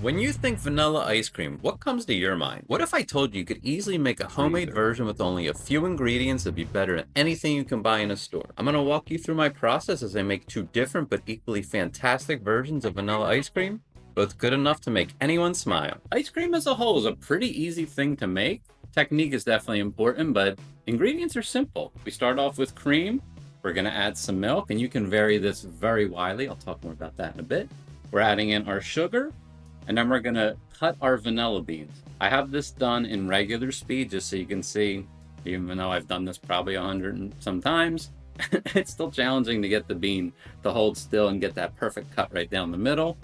When you think vanilla ice cream, what comes to your mind? What if I told you could easily make a homemade Freezer. version with only a few ingredients that'd be better than anything you can buy in a store? I'm gonna walk you through my process as I make two different but equally fantastic versions of vanilla ice cream, both good enough to make anyone smile. Ice cream as a whole is a pretty easy thing to make. Technique is definitely important, but ingredients are simple. We start off with cream. We're gonna add some milk, and you can vary this very widely. I'll talk more about that in a bit. We're adding in our sugar, and then we're gonna cut our vanilla beans. I have this done in regular speed just so you can see, even though I've done this probably 100 and some times, it's still challenging to get the bean to hold still and get that perfect cut right down the middle.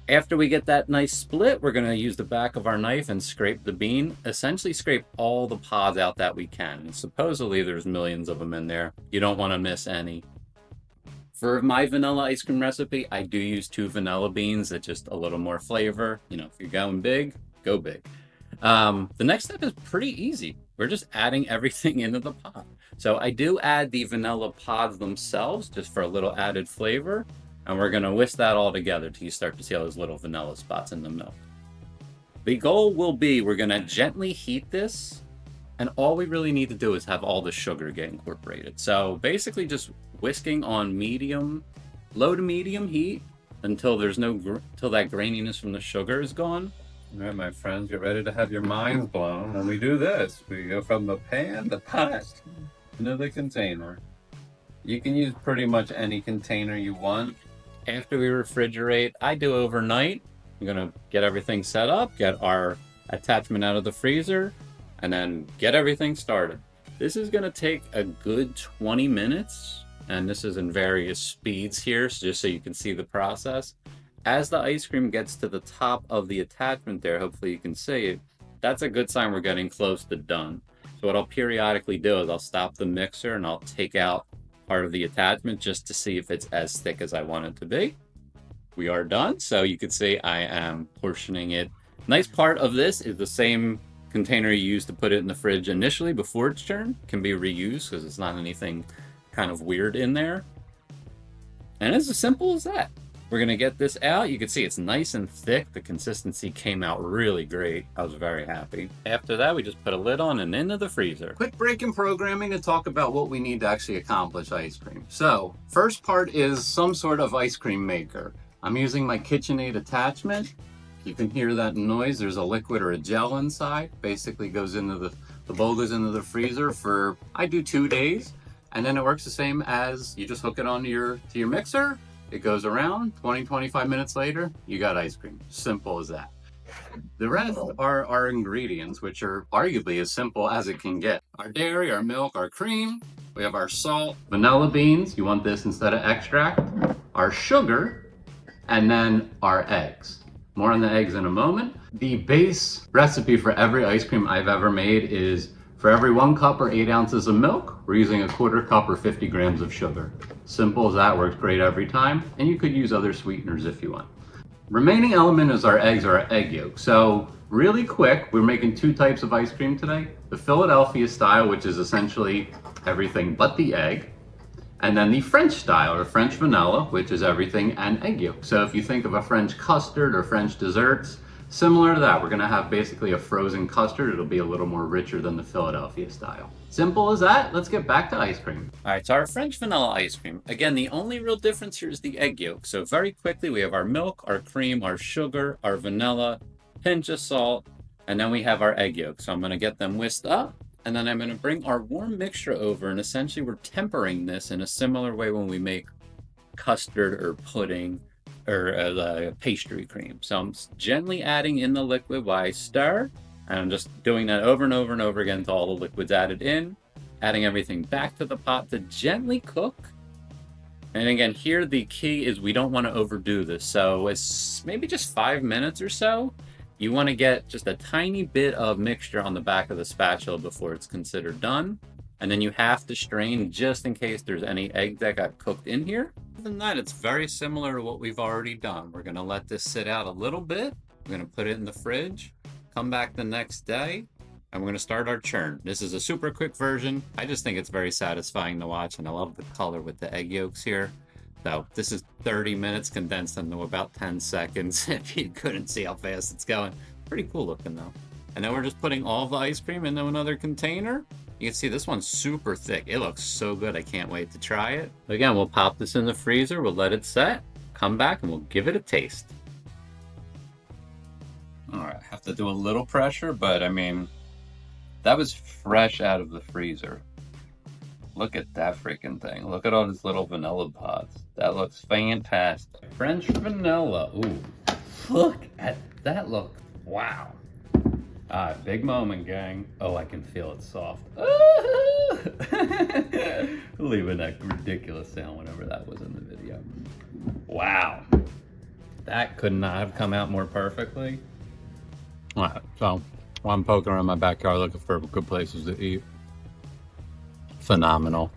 After we get that nice split, we're gonna use the back of our knife and scrape the bean, essentially scrape all the pods out that we can. And supposedly there's millions of them in there. You don't wanna miss any. For my vanilla ice cream recipe, I do use two vanilla beans. It's just a little more flavor. You know, if you're going big, go big. The next step is pretty easy. We're just adding everything into the pot. So I do add the vanilla pods themselves just for a little added flavor. And we're gonna whisk that all together till you start to see all those little vanilla spots in the milk. The goal will be we're gonna gently heat this, and all we really need to do is have all the sugar get incorporated. So basically just whisking on low to medium heat until there's till that graininess from the sugar is gone. All right, my friends, get ready to have your minds blown. When we do this, we go from the pan, the pot, into the container. You can use pretty much any container you want. After we refrigerate, I do overnight. I'm gonna get everything set up, get our attachment out of the freezer, and then get everything started. This is gonna take a good 20 minutes, and this is in various speeds here, so just so you can see the process. As the ice cream gets to the top of the attachment there, hopefully you can see it, that's a good sign we're getting close to done. So what I'll periodically do is I'll stop the mixer and I'll take out part of the attachment just to see if it's as thick as I want it to be. We are done, so you can see I am portioning it. Nice part of this is the same container you used to put it in the fridge initially before it's turned can be reused because it's not anything kind of weird in there. And it's as simple as that. We're gonna get this out. You can see it's nice and thick. The consistency came out really great. I was very happy. After that, we just put a lid on and into the freezer. Quick break in programming to talk about what we need to actually accomplish ice cream. So, first part is some sort of ice cream maker. I'm using my KitchenAid attachment. You can hear that noise. There's a liquid or a gel inside. Basically goes into the bowl goes into the freezer for, I do 2 days. And then it works the same as you just hook it onto your mixer. It goes around, 25 minutes later, you got ice cream. Simple as that. The rest are our ingredients, which are arguably as simple as it can get. Our dairy, our milk, our cream. We have our salt, vanilla beans. You want this instead of extract. Our sugar, and then our eggs. More on the eggs in a moment. The base recipe for every ice cream I've ever made is for every 1 cup or 8 ounces of milk, we're using a 1/4 cup or 50 grams of sugar. Simple as that, works great every time. And you could use other sweeteners if you want. Remaining element is our eggs or our egg yolk. So really quick, we're making 2 types of ice cream today. The Philadelphia style, which is essentially everything but the egg. And then the French style, or French vanilla, which is everything and egg yolk. So if you think of a French custard or French desserts, similar to that, we're gonna have basically a frozen custard. It'll be a little more richer than the Philadelphia style. Simple as that. Let's get back to ice cream. All right, so our French vanilla ice cream. Again, the only real difference here is the egg yolk. So very quickly, we have our milk, our cream, our sugar, our vanilla, pinch of salt, and then we have our egg yolk. So I'm gonna get them whisked up, and then I'm gonna bring our warm mixture over, and essentially we're tempering this in a similar way when we make custard or pudding or pastry cream. So I'm gently adding in the liquid while I stir, and I'm just doing that over and over and over again until all the liquid's added in, adding everything back to the pot to gently cook. And again, here the key is we don't want to overdo this. So it's maybe just 5 minutes or so. You want to get just a tiny bit of mixture on the back of the spatula before it's considered done. And then you have to strain just in case there's any egg that got cooked in here. Other than that, it's very similar to what we've already done. We're gonna let this sit out a little bit. We're gonna put it in the fridge, come back the next day, and we're gonna start our churn. This is a super quick version. I just think it's very satisfying to watch, and I love the color with the egg yolks here. So this is 30 minutes condensed into about 10 seconds if you couldn't see how fast it's going. Pretty cool looking though. And then we're just putting all the ice cream into another container. You can see this one's super thick. It looks so good. I can't wait to try it. Again, we'll pop this in the freezer. We'll let it set. Come back and we'll give it a taste. All right, have to do a little pressure, but I mean, that was fresh out of the freezer. Look at that freaking thing. Look at all these little vanilla pods. That looks fantastic. French vanilla. Ooh, look at that look. Wow. All right, big moment, gang. Oh, I can feel it soft. Leaving that ridiculous sound whenever that was in the video. Wow. That could not have come out more perfectly. All right, so while I'm poking around my backyard looking for good places to eat, phenomenal.